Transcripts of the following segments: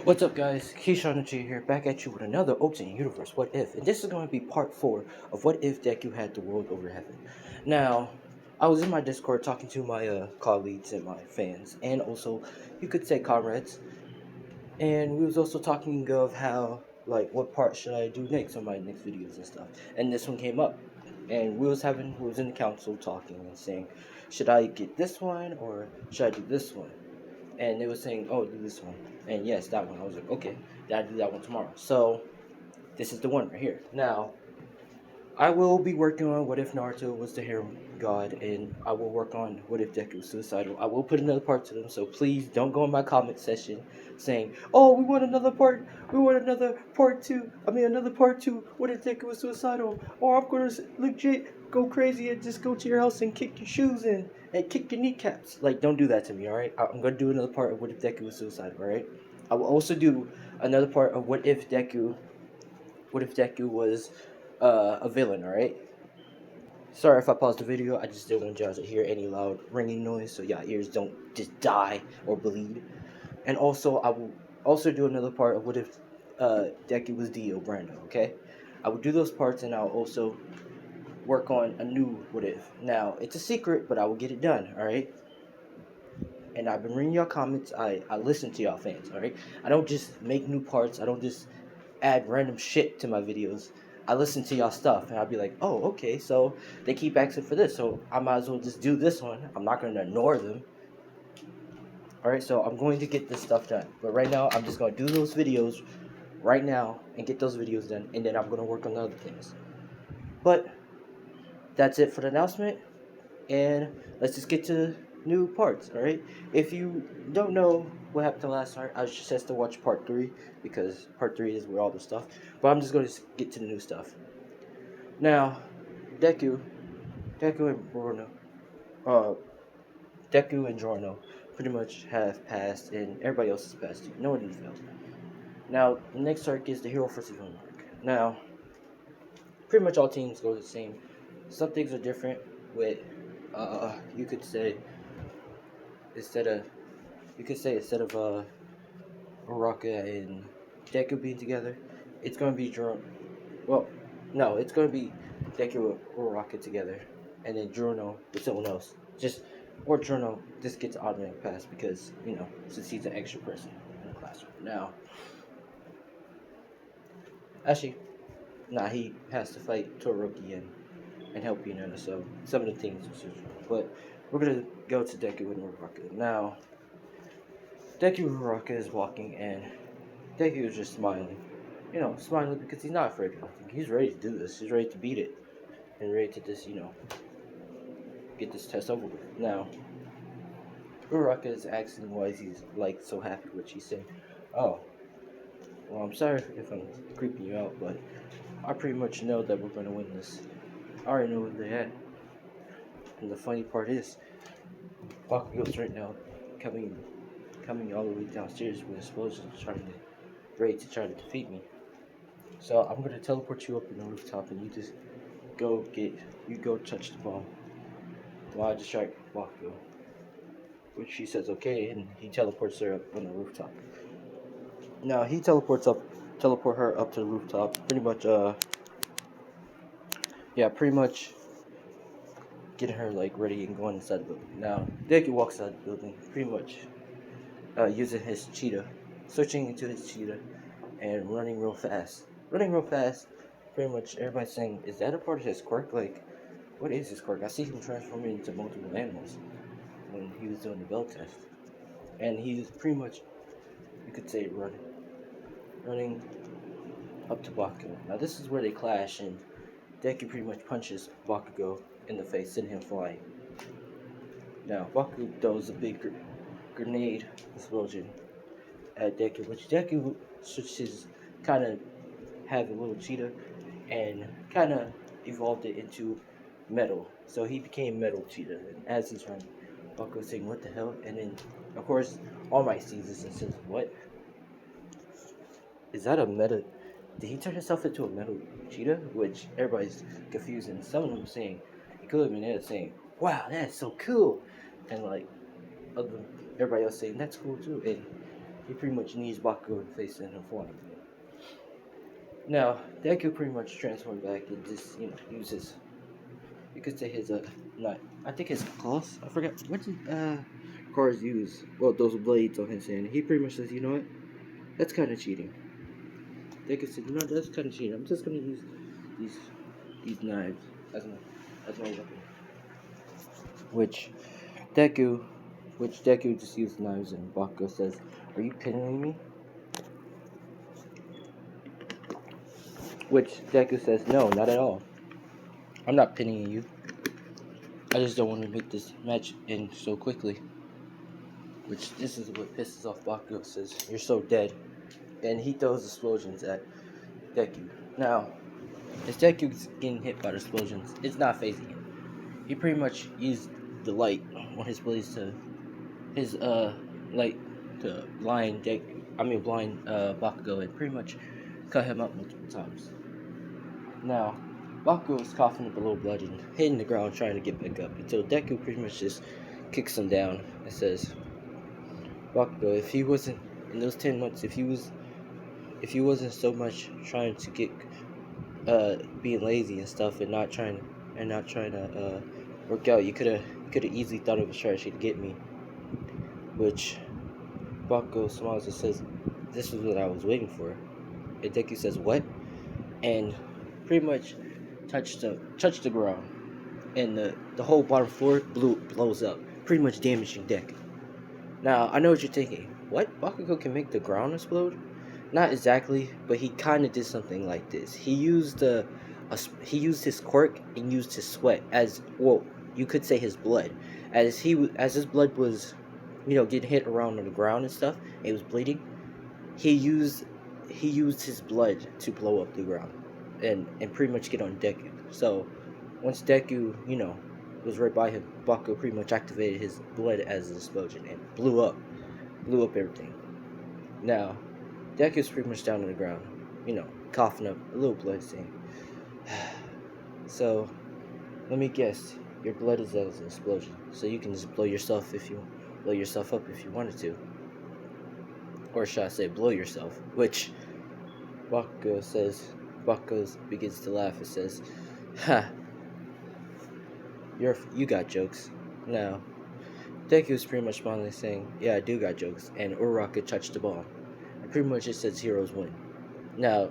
What's up, guys? Keyshawn G here, back at you with another Ultimate Universe What If, and this is going to be part 4 of What If Deku had the world over heaven. Now, I was in my Discord talking to my colleagues and my fans, and also, you could say comrades, and we was also talking of how, like, what part should I do next on my next videos and stuff, and this one came up, and we was in the council talking and saying, should I get this one, or should I do this one? And they were saying, "Oh, do this one," and yes, that one. I was like, "Okay, I'll do that one tomorrow." So this is the one right here. Now I will be working on what if Naruto was the hero god, and I will work on what if Deku was suicidal. I will put another part to them, so please don't go in my comment section saying, "Oh, we want another part. We want another part two. I mean, another part two. What if Deku was suicidal?" Or I'm gonna legit go crazy and just go to your house and kick your shoes in and kick your kneecaps. Like, don't do that to me, all right? I'm gonna do another part of what if Deku was suicidal, all right? I will also do another part of what if Deku was a villain, alright? Sorry if I paused the video, I just didn't want y'all to hear any loud ringing noise so y'all ears don't just die or bleed. And also, I will also do another part of what if Deku was Dio Brando, okay? I will do those parts and I'll also work on a new what if. Now, it's a secret, but I will get it done, alright? And I've been reading y'all comments, I listen to y'all fans, alright? I don't just make new parts, I don't just add random shit to my videos. I listen to y'all stuff and I'll be like, oh, okay, so they keep asking for this, so I might as well just do this one. I'm not going to ignore them. Alright, so I'm going to get this stuff done. But right now, I'm just going to do those videos right now and get those videos done, and then I'm going to work on other things. But that's it for the announcement, and let's just get to new parts, alright? If you don't know what happened to last part, I just has to watch part 3, because part 3 is where all the stuff. But I'm just going to get to the new stuff. Now, Deku, Deku and Bruno, uh, Deku and Giorno pretty much have passed, and everybody else has passed too. No one failed. Now, the next arc is the Hero vs. Villain arc. Now, pretty much all teams go the same. Some things are different with, you could say, instead of, Uraka and Deku being together, it's going to be well, no, it's going to be Deku or Uraka together, and then Giorno with someone else. Or Giorno just gets automatic pass because, since he's an extra person in the classroom. Now, actually, he has to fight Todoroki and help Hinata, so some of the things are switched. But we're going to go to Deku and Uraka. Now, Deku Uraka is walking, and Deku is just smiling. Smiling because he's not afraid of anything. He's ready to do this. He's ready to beat it. And ready to just, get this test over with. Now, Uraka is asking why he's, so happy, which he's saying, oh, well, I'm sorry if I'm creeping you out, but I pretty much know that we're going to win this. I already know where they're at. And the funny part is, Bakugo's right now coming all the way downstairs with explosions ready to try to defeat me. So I'm gonna teleport you up in the rooftop, and you just go touch the bomb while I distract Bakugo. Which she says okay, and he teleports her up on the rooftop. Now he teleport her up to the rooftop. Pretty much getting her ready and going inside the building. Now Deku walks out the building, pretty much using his cheetah, switching into his cheetah, and running real fast. Pretty much everybody's saying, is that a part of his quirk? Like, what is his quirk? I see him transforming into multiple animals when he was doing the bell test. And he's pretty much, you could say, running up to Bakugo. Now this is where they clash, and Deku pretty much punches Bakugo in the face, sending him flying. Now Bakugo throws a big grenade explosion at Deku, which Deku switches, kind of have a little cheetah, and kind of evolved it into metal. So he became Metal Cheetah, and as he's running, Bakugo's saying, what the hell? And then, of course, All Might sees this and says, what? Is that a meta? Did he turn himself into a Metal Cheetah? Which everybody's confused, and some of them saying, it could have been it saying, wow, that's so cool. And everybody else saying, that's cool too. And he pretty much needs Bakugo to face in form. Now, Deku pretty much transformed back and just, uses, you could say his, not, I think his claws, I forgot, what did, cars use? Well, those blades on his hand. He pretty much says, you know what, that's kind of cheating. Deku said, you know, that's kind of cheating. I'm just going to use these, these knives as my weapon. Which Deku just used knives, and Bakugo says, are you kidding me? Which Deku says, no, not at all. I'm not pinning you. I just don't want to make this match end so quickly. Which this is what pisses off Bakugo. Says, you're so dead. And he throws explosions at Deku. Now, as Deku's getting hit by the explosions, it's not phasing him. He pretty much used the light on his blades to light to blind Bakugo, and pretty much cut him up multiple times. Now, Bakugo is coughing up a little blood and hitting the ground trying to get back up until Deku pretty much just kicks him down and says, Bakugo, if he wasn't in those 10 months, if he wasn't so much trying to get being lazy and stuff and not trying to work out, you could have easily thought of a strategy to get me. Which Bakugo smiles and says, this is what I was waiting for. And Deku says, what? And pretty much touched the ground, and the whole bottom floor blows up, pretty much damaging Deku. Now, I know what you're thinking. What? Bakugo can make the ground explode? Not exactly, but he kind of did something like this. He used his quirk and used his sweat as, well, you could say his blood, as his blood was, getting hit around on the ground and stuff. And it was bleeding. He used his blood to blow up the ground, and pretty much get on Deku. So once Deku, was right by him, Bakugo pretty much activated his blood as an explosion and blew up everything. Now, Deku's pretty much down on the ground, coughing up a little blood, saying, so, let me guess, your blood is as an explosion, so you can just blow yourself up if you wanted to. Or should I say blow yourself, which Bakugo begins to laugh and says, ha, you got jokes. Now, Deku's pretty much smiling, saying, yeah, I do got jokes, and Uraraka touched the ball. And pretty much it says heroes win. Now,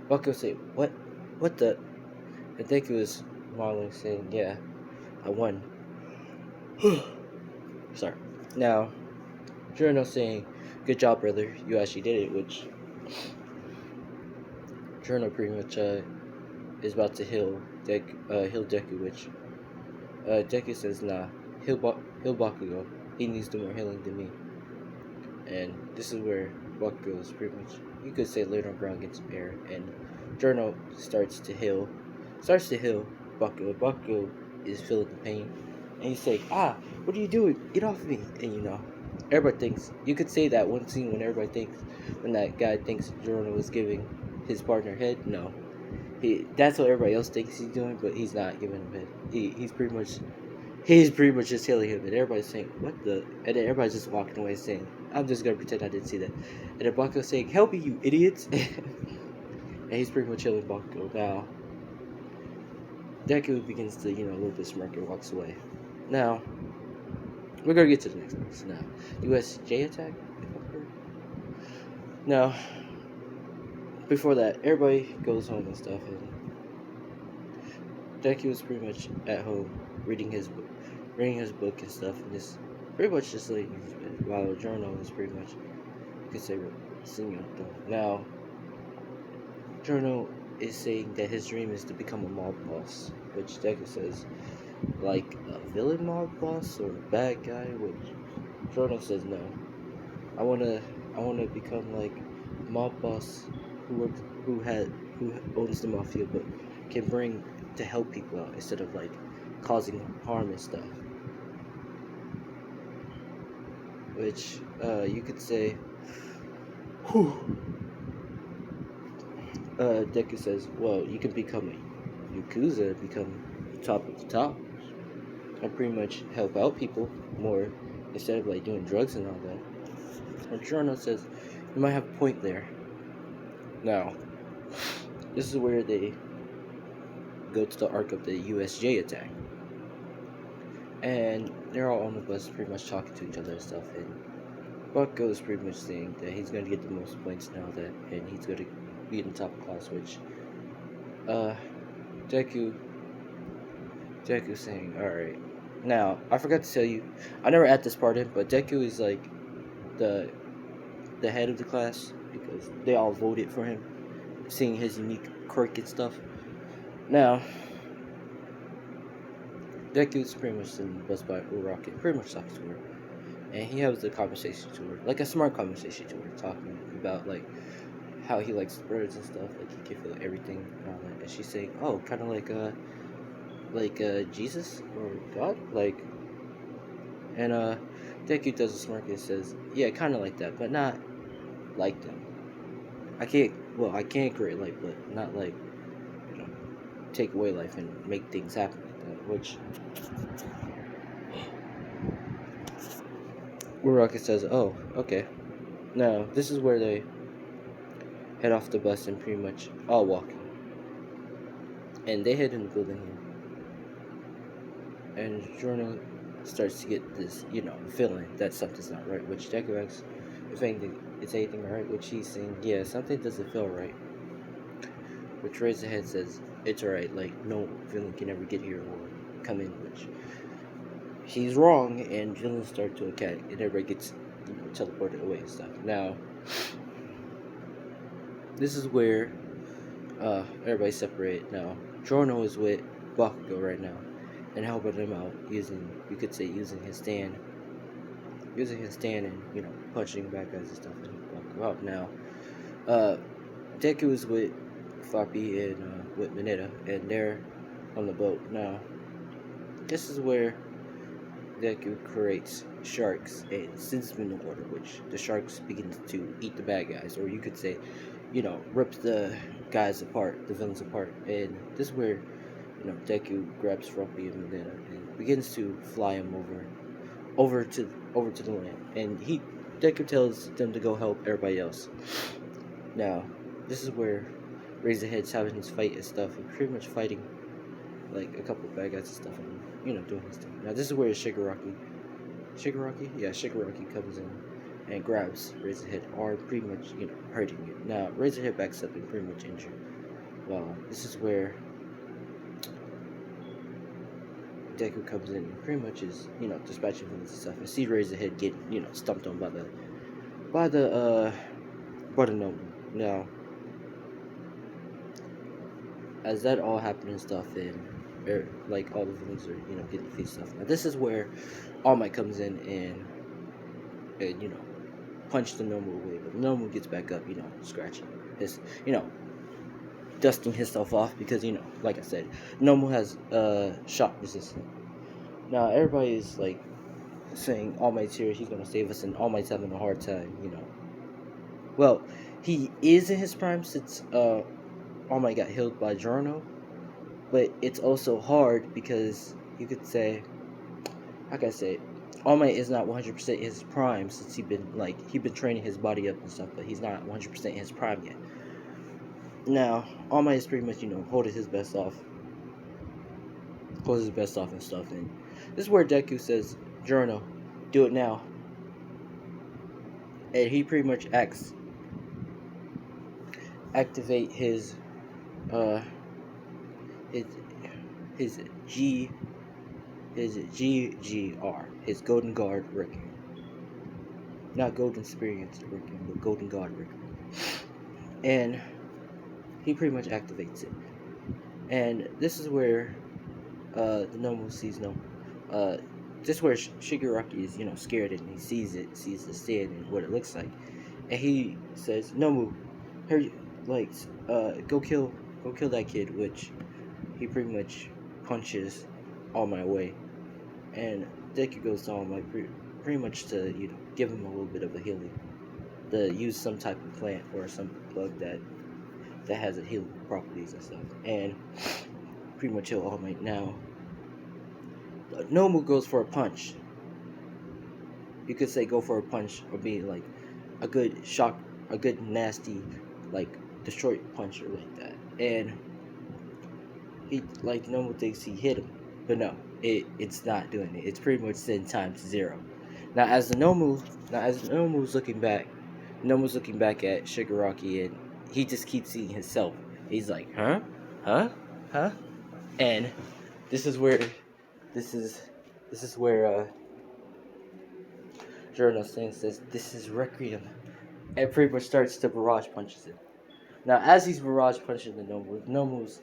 Bakugo say, what the? And Deku is smiling, saying, yeah, I won. Sorry. Now, Giorno saying, good job, brother, you actually did it, which Giorno pretty much is about to heal Deku, which Deku says, nah, heal Bakugo. He needs to do more healing than me. And this is where Bakugo is pretty much, you could say, laid on ground, gets some air, and Giorno starts to heal Bakugo. Bakugo is feeling the pain, and he's saying, what are you doing? Get off of me. And everybody thinks, you could say that one scene when that guy thinks Giorno was giving his partner head. No, that's what everybody else thinks he's doing, but he's not giving him head. He's pretty much just healing him, and everybody's saying, what the? And then everybody's just walking away saying, I'm just gonna pretend I didn't see that. And then Bakugo's saying, help me, you idiots. And he's pretty much healing Bakugo. Now, Deku begins to, a little bit smirk and walks away. Now, we're gonna get to the next place now. USJ attack? Now, before that, everybody goes home and stuff, and Deku is pretty much at home reading his book and stuff, and just pretty much just laying in his bed, while Giorno is pretty much, you could say, singing on the throne. Now, Giorno is saying that his dream is to become a mob boss, which Deku says, like a villain mob boss or a bad guy, which Giorno says no. I wanna become like a mob boss who owns the mafia, but can bring to help people out instead of like causing harm and stuff. Which you could say, Deku says, well, you can become a Yakuza, become top of the top, and pretty much help out people more instead of like doing drugs and all that. And Giorno says, you might have a point there. Now, this is where they go to the arc of the USJ attack. And they're all on the bus pretty much talking to each other and stuff. And Bakugo is pretty much saying that he's going to get the most points now that, and he's going to be in the top class, which, Deku saying, alright. Now, I forgot to tell you, I never add this part in, but Deku is like the head of the class because they all voted for him, seeing his unique quirk and stuff. Now, Deku's pretty much in the bus by Uraraka, pretty much talking to her. And he has a conversation to her, like a smart conversation to her, talking about like how he likes birds and stuff, like he can feel everything and all that. And she's saying, oh, kind of like Jesus or God, like. And Deku does a smirk and says, yeah, kind of like that, but not like them. I can't create life, but not like, you know, take away life and make things happen like that, which Uraraka says, oh, okay. Now, this is where they head off the bus and pretty much all walking. And they head in the building and Giorno starts to get this, feeling that something's not right, which Deku asks if it's anything right, which he's saying, yeah, something doesn't feel right. Which Razorhead says, it's alright, like, no villain can ever get here or come in, which he's wrong, and villains start to attack, and everybody gets, teleported away and stuff. Now, this is where everybody's separated now. Giorno is with Bakugo right now, and helping him out using his stand and, punching bad guys and stuff and Bakugo out. Now, Deku is with Floppy and with Mineta, and they're on the boat. Now, this is where Deku creates sharks and sends them in the water, which the sharks begin to eat the bad guys, or you could say, rips the guys apart, the villains apart. And this is where, Deku grabs Floppy and Mineta and begins to fly him over to the land. And Deku tells them to go help everybody else. Now, this is where Razorhead's having his fight and stuff, and pretty much fighting like a couple of bad guys and stuff, and doing his thing. Now, this is where Shigaraki comes in and grabs Razorhead arm, pretty much hurting it. Now, Razorhead backs up and pretty much injured. Well, this is where Deku comes in and pretty much is dispatching villains and stuff, and see Razorhead get stumped on by the Nomu. Now, as that all happened and stuff, and like all the villains are getting defeated stuff. Now, this is where All Might comes in and punch the Nomu away, but Nomu gets back up, scratching his, dusting himself off because like I said, Nomu has shock resistance. Now everybody is like saying All Might's here, he's gonna save us, and All Might's having a hard time. Well, he is in his prime since All Might got healed by Giorno, but it's also hard because you could say, like I say, All Might is not 100% in his prime since he been training his body up and stuff, but he's not 100% in his prime yet. Now, All Might is pretty much, holding his best off and stuff, and this is where Deku says, Giorno, do it now. And he pretty much activate his GGR, his Golden Guard record. Not Golden Experience record, but Golden Guard record. And he pretty much activates it. And this is where the Nomu sees Nomu. This is where Shigaraki is, scared, and he sees the stand and what it looks like. And he says, Nomu, hurry, go kill that kid, which he pretty much punches All Might away. And Deku goes to All Might pretty much to, give him a little bit of a healing. To use some type of plant or some bug that has a healing properties and stuff. And pretty much heal All Might. Now, Nomu goes for a punch. you could say go for a punch or be like a good shock, a good nasty, like destroy puncher like that. And he like normal thinks he hit him, but no, it's not doing it. It's pretty much 10 times 0. Now as Nomu's looking back, Nomu's looking back at Shigaraki, and he just keeps seeing himself. He's like, huh, huh, and this is where this is where Journal says this is Requiem, and pretty much starts to barrage punches him. Now as he's barrage punching the Nomu's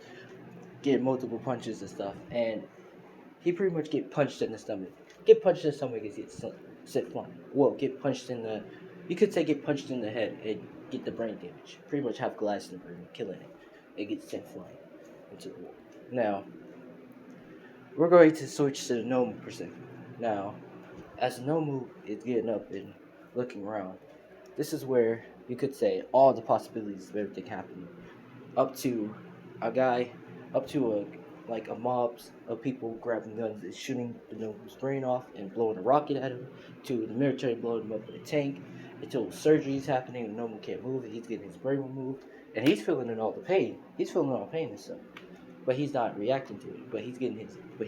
getting multiple punches and stuff, and he pretty much get punched in the stomach. Get punched in the stomach and get sent flying. Well, get punched in the, you could say get punched in the head and get the brain damage. Pretty much have glass in the brain, killing it. It gets sent flying into the wall. Now, we're going to switch to the Nomu perspective. Now, as Nomu is getting up and looking around, this is where you could say all the possibilities of everything happening. Up to a guy, up to a mobs of people grabbing guns and shooting the Nobu's brain off and blowing a rocket at him, to the military blowing him up with a tank, until surgery's happening and Nobu can't move, and he's getting his brain removed, and he's feeling all the pain. He's feeling all the pain and stuff, but he's not reacting to it. But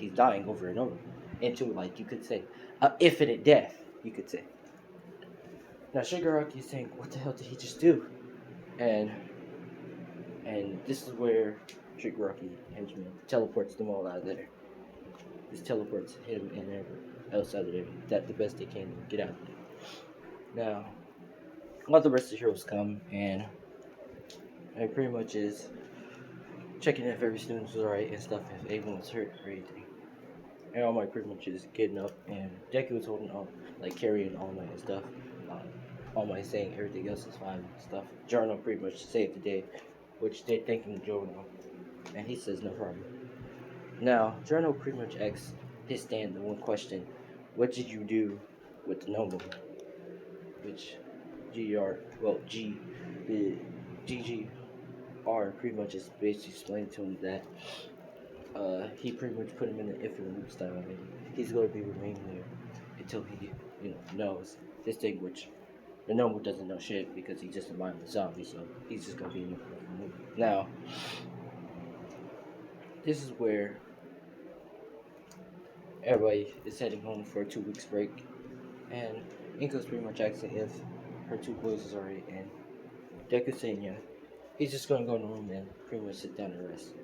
he's dying over and over into, like, you could say, an infinite death. You could say. Now Shigaraki is saying, "What the hell did he just do?" And this is where Shigaraki henchman teleports them all out of there. Just teleports him and everyone else out of there. That the best they can get out of there. Now, all the rest of the heroes come, and it pretty much is checking if every student was alright and stuff, if anyone was hurt or anything. And All Might pretty much is getting up, and Deku was holding on, like carrying All Might and stuff. All Might saying everything else is fine and stuff. Jarno pretty much saved the day, which they're thanking Jarno, and he says no problem. Now, Jarno pretty much asks his stand the one question: what did you do with the Nomu? Which the GGR pretty much is basically explaining to him that he pretty much put him in the infinite loop style, and he's going to be remaining there until he, knows this thing, which the Nomu doesn't know shit because he's just a mindless zombie, so he's just going to be in the infinite loop. Now, this is where everybody is heading home for a 2 weeks break, and Inko's pretty much asking if her 2 boys is alright, and Deku's saying yeah. He's just gonna go in the room and pretty much sit down and rest.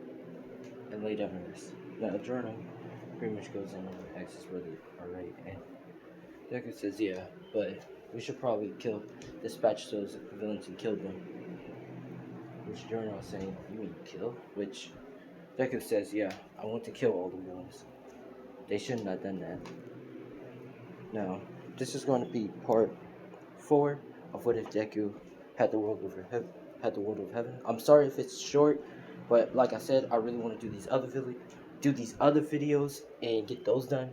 And lay down and rest. Now Journal pretty much goes in and asks his brother alright, and Deku says yeah, but we should probably dispatch those villains and kill them. Which Journal is saying, you mean kill? Which Deku says, yeah, I want to kill all the villains. They shouldn't have done that. Now, this is going to be part 4 of What If Deku had the world of heaven. I'm sorry if it's short, but like I said, I really want to do these other videos and get those done.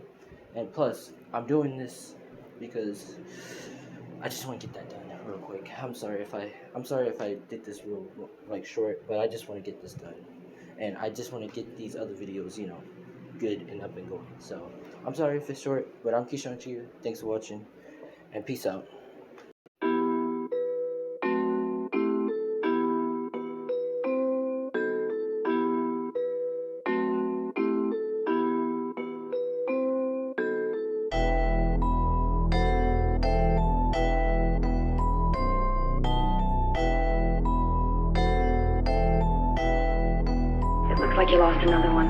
And plus, I'm doing this because I just want to get that done real quick. I'm sorry if I did this real short, but I just want to get this done, and I just want to get these other videos, good and up and going. So I'm sorry if it's short, but I'm Keyshawn Chia. Thanks for watching, and peace out. It looks like you lost another one.